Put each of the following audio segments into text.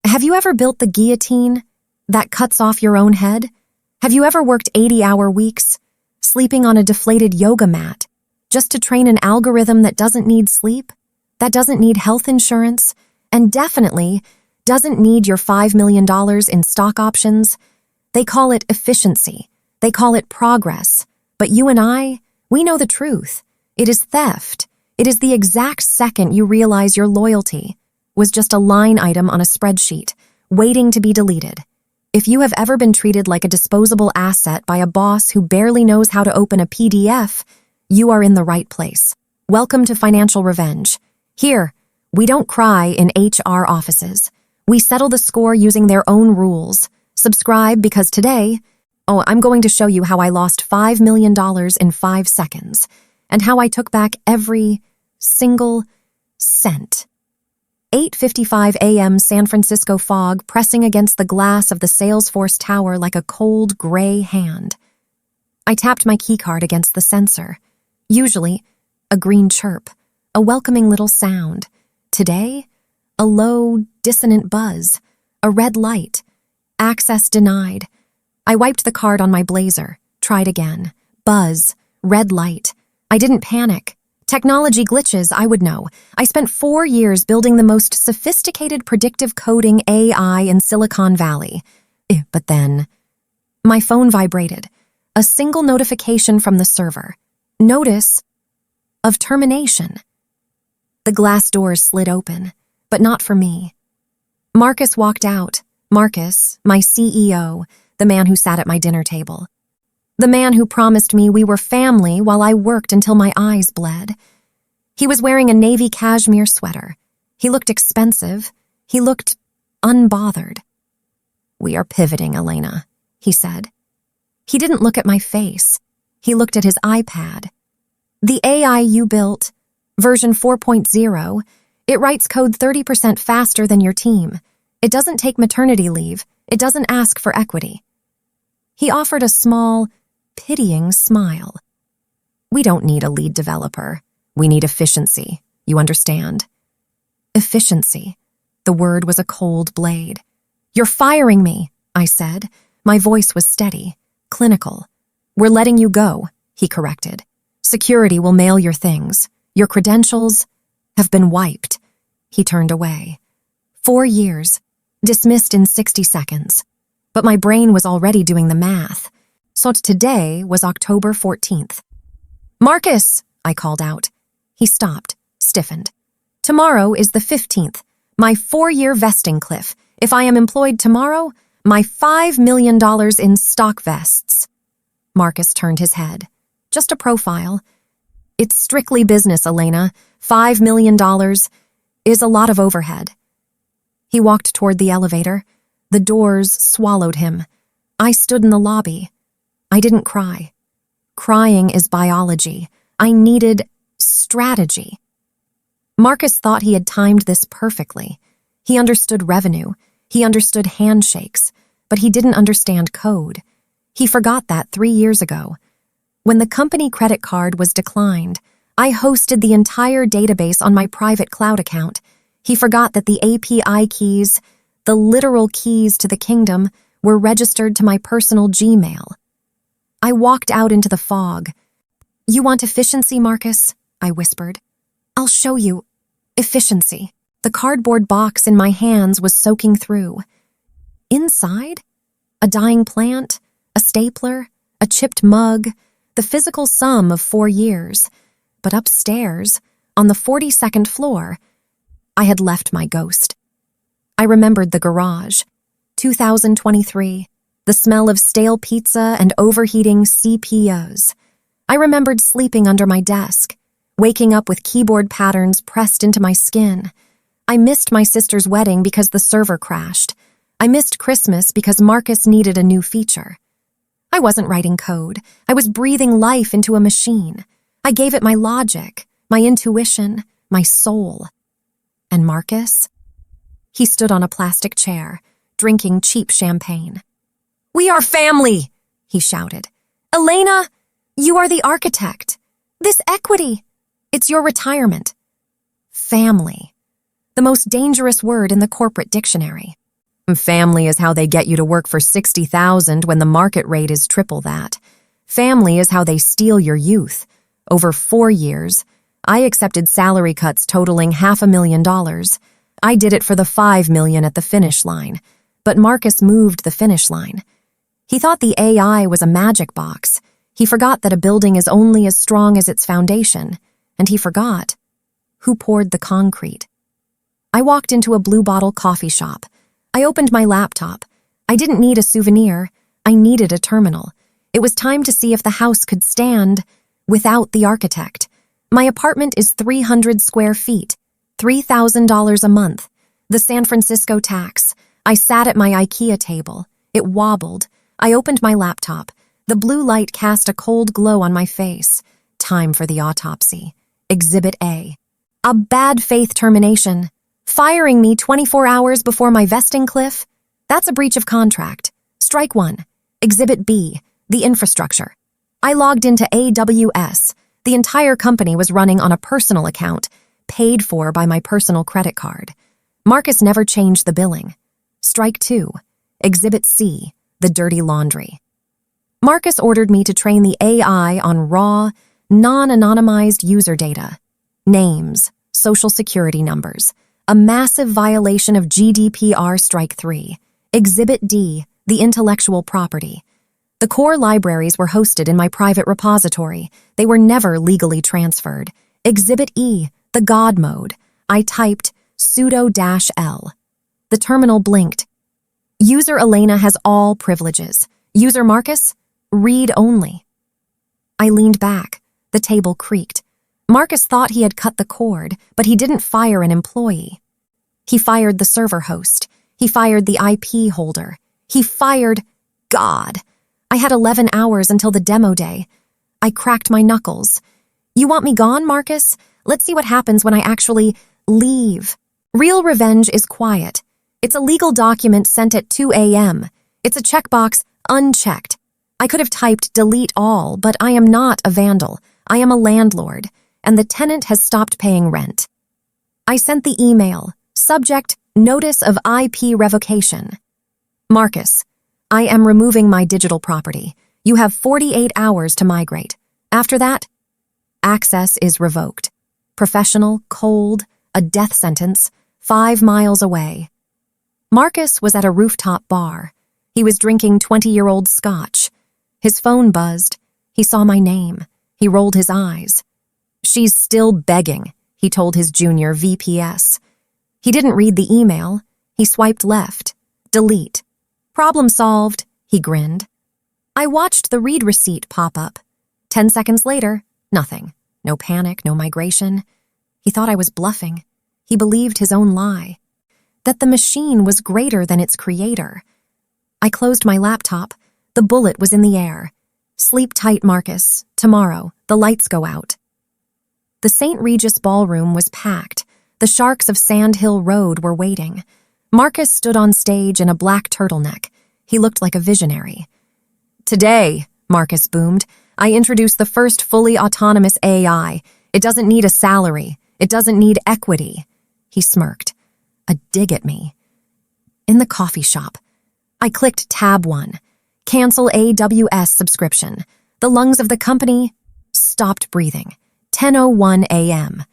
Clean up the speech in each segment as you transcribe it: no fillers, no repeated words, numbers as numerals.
Have you ever built the guillotine that cuts off your own head? Have you ever worked 80-hour weeks, sleeping on a deflated yoga mat, just to train an algorithm that doesn't need sleep, that doesn't need health insurance, and definitely doesn't need your $5 million in stock options? They call it efficiency. They call it progress. But you and I, we know the truth. It is theft. It is the exact second you realize your loyalty was just a line item on a spreadsheet, waiting to be deleted. If you have ever been treated like a disposable asset by a boss who barely knows how to open a PDF, you are in the right place. Welcome to Financial Revenge. Here, we don't cry in HR offices. We settle the score using their own rules. Subscribe because today, I'm going to show you how I lost $5 million in 5 seconds and how I took back every single cent. 8:55 a.m. San Francisco fog pressing against the glass of the Salesforce Tower like a cold, gray hand. I tapped my keycard against the sensor. Usually, a green chirp, a welcoming little sound. Today, a low, dissonant buzz, a red light. Access denied. I wiped the card on my blazer, tried again. Buzz, red light. I didn't panic. Technology glitches, I would know. I spent 4 years building the most sophisticated predictive coding AI in Silicon Valley. But then, my phone vibrated. A single notification from the server. Notice of termination. The glass doors slid open, but not for me. Marcus walked out. Marcus, my CEO, the man who sat at my dinner table. The man who promised me we were family while I worked until my eyes bled. He was wearing a navy cashmere sweater. He looked expensive. He looked unbothered. "We are pivoting, Elena," he said. He didn't look at my face. He looked at his iPad. "The AI you built, version 4.0, it writes code 30% faster than your team. It doesn't take maternity leave. It doesn't ask for equity." He offered a small, pitying smile. "We don't need a lead developer. We need efficiency. You understand?" Efficiency. The word was a cold blade. "You're firing me," I said. My voice was steady, clinical. "We're letting you go," he corrected. "Security will mail your things. Your credentials have been wiped." He turned away. 4 years, dismissed in 60 seconds. But my brain was already doing the math. So today was October 14th. "Marcus," I called out. He stopped, stiffened. "Tomorrow is the 15th, my 4-year vesting cliff. If I am employed tomorrow, my $5 million in stock vests." Marcus turned his head. "Just a profile." "It's strictly business, Elena. $5 million is a lot of overhead." He walked toward the elevator. The doors swallowed him. I stood in the lobby. I didn't cry. Crying is biology. I needed strategy. Marcus thought he had timed this perfectly. He understood revenue. He understood handshakes. But he didn't understand code. He forgot that 3 years ago. When the company credit card was declined, I hosted the entire database on my private cloud account. He forgot that the API keys, the literal keys to the kingdom, were registered to my personal Gmail. I walked out into the fog. "You want efficiency, Marcus?" I whispered. "I'll show you efficiency." The cardboard box in my hands was soaking through. Inside, a dying plant, a stapler, a chipped mug, the physical sum of 4 years. But upstairs, on the 42nd floor, I had left my ghost. I remembered the garage, 2023, the smell of stale pizza and overheating CPOs. I remembered sleeping under my desk, waking up with keyboard patterns pressed into my skin. I missed my sister's wedding because the server crashed. I missed Christmas because Marcus needed a new feature. I wasn't writing code. I was breathing life into a machine. I gave it my logic, my intuition, my soul. And Marcus? He stood on a plastic chair, drinking cheap champagne. "We are family," he shouted. "Elena, you are the architect. This equity, it's your retirement." Family. The most dangerous word in the corporate dictionary. Family is how they get you to work for $60,000 when the market rate is triple that. Family is how they steal your youth. Over 4 years, I accepted salary cuts totaling $500,000. I did it for the $5 million at the finish line, but Marcus moved the finish line. He thought the AI was a magic box. He forgot that a building is only as strong as its foundation, and he forgot who poured the concrete. I walked into a Blue Bottle coffee shop. I opened my laptop. I didn't need a souvenir. I needed a terminal. It was time to see if the house could stand without the architect. My apartment is 300 square feet, $3,000 a month. The San Francisco tax. I sat at my IKEA table. It wobbled. I opened my laptop. The blue light cast a cold glow on my face. Time for the autopsy. Exhibit A. A bad faith termination. Firing me 24 hours before my vesting cliff? That's a breach of contract. Strike 1. Exhibit B. The infrastructure. I logged into AWS. The entire company was running on a personal account, paid for by my personal credit card. Marcus never changed the billing. Strike 2. Exhibit C. The dirty laundry. Marcus ordered me to train the AI on raw, non-anonymized user data. Names, social security numbers. A massive violation of GDPR. Strike 3. Exhibit D. The intellectual property. The core libraries were hosted in my private repository. They were never legally transferred. Exhibit E. The God mode. I typed sudo-L. The terminal blinked. User Elena has all privileges. User Marcus, read only. I leaned back. The table creaked. Marcus thought he had cut the cord, but he didn't fire an employee. He fired the server host. He fired the IP holder. He fired God. I had 11 hours until the demo day. I cracked my knuckles. You want me gone, Marcus? Let's see what happens when I actually leave. Real revenge is quiet. It's a legal document sent at 2 a.m. It's a checkbox unchecked. I could have typed delete all, but I am not a vandal. I am a landlord, and the tenant has stopped paying rent. I sent the email. Subject, notice of IP revocation. Marcus, I am removing my digital property. You have 48 hours to migrate. After that, access is revoked. Professional, cold, a death sentence, 5 miles away. Marcus was at a rooftop bar. He was drinking 20-year-old scotch. His phone buzzed. He saw my name. He rolled his eyes. She's still begging, he told his junior VPS. He didn't read the email. He swiped left. Delete. Problem solved, he grinned. I watched the read receipt pop up. 10 seconds later, nothing. No panic, no migration. He thought I was bluffing. He believed his own lie. That the machine was greater than its creator. I closed my laptop. The bullet was in the air. Sleep tight, Marcus. Tomorrow, the lights go out. The St. Regis ballroom was packed. The Sharks of Sand Hill Road were waiting. Marcus stood on stage in a black turtleneck. He looked like a visionary. Today, Marcus boomed, I introduced the first fully autonomous AI. It doesn't need a salary. It doesn't need equity. He smirked. A dig at me. In the coffee shop, I clicked tab 1. Cancel AWS subscription. The lungs of the company stopped breathing. 10:01 a.m.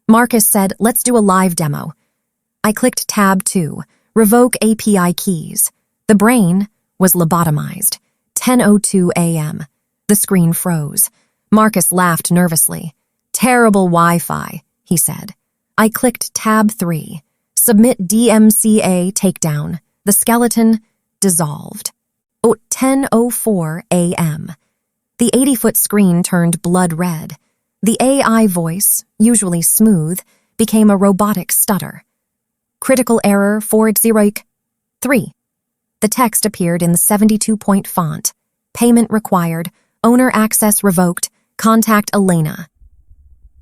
Marcus said, let's do a live demo. I clicked tab 2. Revoke API keys. The brain was lobotomized. 10:02 a.m. The screen froze. Marcus laughed nervously. Terrible Wi-Fi, he said. I clicked tab 3. Submit DMCA takedown. The skeleton dissolved. 10:04 a.m. The 80-foot screen turned blood red. The AI voice, usually smooth, became a robotic stutter. Critical error /3. The text appeared in the 72-point font. Payment required. Owner access revoked. Contact Elena.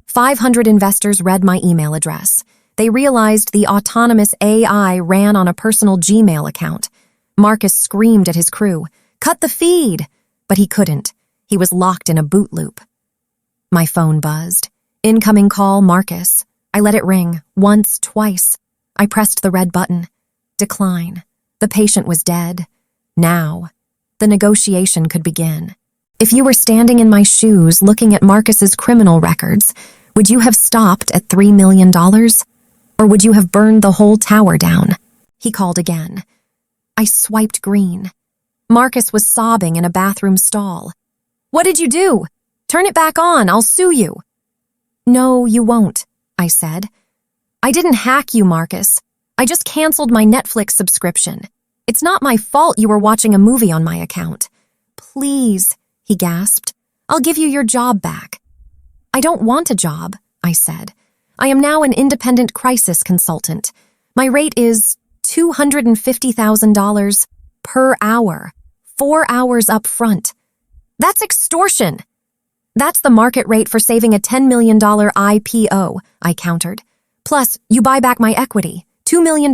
500 investors read my email address. They realized the autonomous AI ran on a personal Gmail account. Marcus screamed at his crew, cut the feed! But he couldn't. He was locked in a boot loop. My phone buzzed. Incoming call, Marcus. I let it ring. Once, twice. I pressed the red button. Decline. The patient was dead. Now, the negotiation could begin. If you were standing in my shoes looking at Marcus's criminal records, would you have stopped at $3 million? Or would you have burned the whole tower down? He called again. I swiped green. Marcus was sobbing in a bathroom stall. What did you do? Turn it back on, I'll sue you. No, you won't, I said. I didn't hack you, Marcus. I just canceled my Netflix subscription. It's not my fault you were watching a movie on my account. Please, he gasped. I'll give you your job back. I don't want a job, I said. I am now an independent crisis consultant. My rate is $250,000 per hour, 4 hours up front. That's extortion. That's the market rate for saving a $10 million IPO, I countered. Plus, you buy back my equity. $2 million,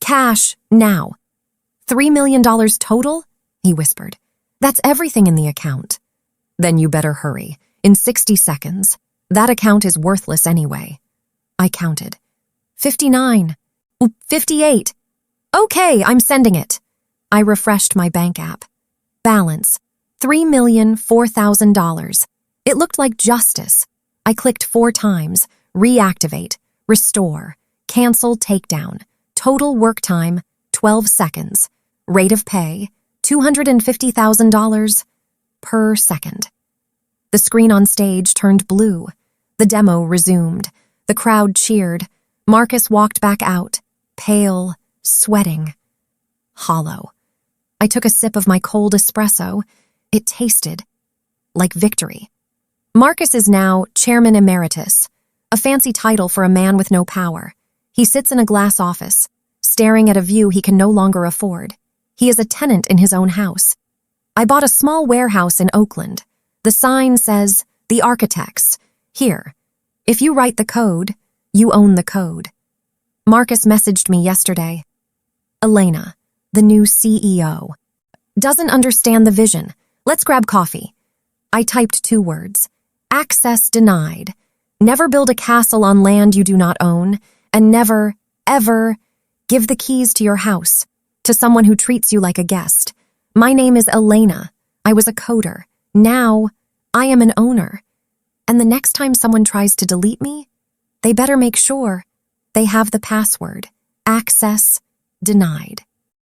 cash, now. $3 million total? He whispered. That's everything in the account. Then you better hurry. In 60 seconds. That account is worthless anyway. I counted. 59. 58. Okay, I'm sending it. I refreshed my bank app. Balance. $3,004,000. It looked like justice. I clicked 4 times. Reactivate. Restore. Cancel takedown. Total work time, 12 seconds. Rate of pay, $250,000 per second. The screen on stage turned blue. The demo resumed. The crowd cheered. Marcus walked back out, pale, sweating, hollow. I took a sip of my cold espresso. It tasted like victory. Marcus is now Chairman Emeritus, a fancy title for a man with no power. He sits in a glass office, staring at a view he can no longer afford. He is a tenant in his own house. I bought a small warehouse in Oakland. The sign says, "The Architects." Here, if you write the code, you own the code. Marcus messaged me yesterday. Elena, the new CEO, doesn't understand the vision. Let's grab coffee. I typed 2 words. Access denied. Never build a castle on land you do not own, and never, ever give the keys to your house to someone who treats you like a guest. My name is Elena. I was a coder. Now, I am an owner. And the next time someone tries to delete me, they better make sure they have the password. Access denied.